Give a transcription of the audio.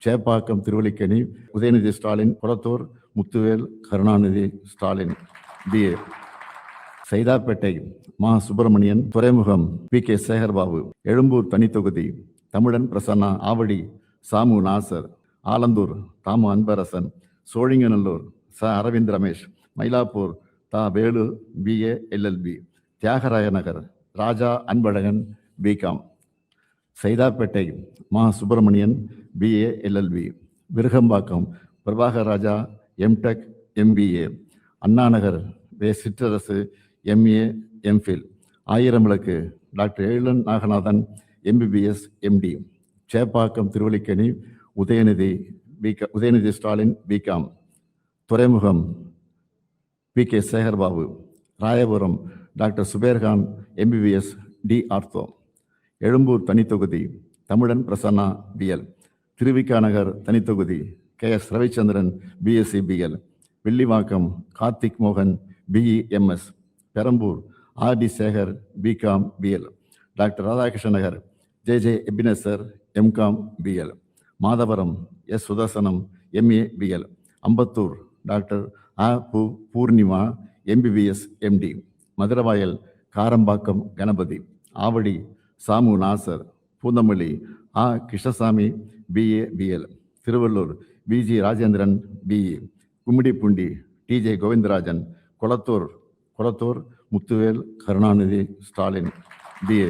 Chepauk Thiruvallikeni Udhayanidhi Stalin, Kulathur Muthuvel Karunanidhi Stalin BA. Saidapet Ma Subramanian, துறைமுகம் PK Sekarbabu, Egmore தனித்தொகுதி Tamizhan Prasanna, Avadi Samu Nassar, Alandur Damu Anbarasan, Sholinganallur Aravind Ramesh, Mylapore Velu BA LLB, Thyagaraya Nagar ராஜா Anbazhagan BCom. Saidapet Ma Subramanian BA LLB, Virugambakkam Prabhakar Raja MTech MBA, Anna Nagar Chitrarasu MA MPhil, Ayiram Vilakku doctor Ezhilan Naganathan MBBS MD, Chepauk Thiruvallikeni Udhayanidhi Stalin BCom, Thuraimugam PK Sekarbabu, Royapuram doctor Subair Khan MBBS D ortho, Egmore தனித்தொகுதி Tamizhan Prasanna BL, Thiru Vi Ka நகர் தனித்தொகுதி KS Ravichandran BSc BL, Villivakkam Karthik மோகன் BE MS, Perambur RD Sekar BCom BL, doctor Radhakrishna Nagar JJ Ebenezer MCom BL, Madhavaram S Sudarsanam MA BL, Ambattur doctor Poornima MBBS MD, Maduravoyal Karambakkam Ganapathi, Avadi Samu Nasar, Poonamallee Krishnasamy BA BL, Tiruvallur BG Rajendran BE, Gummidipoondi TJ Govindarajan, Kolathur Muthuvel Karunanidhi Stalin BA.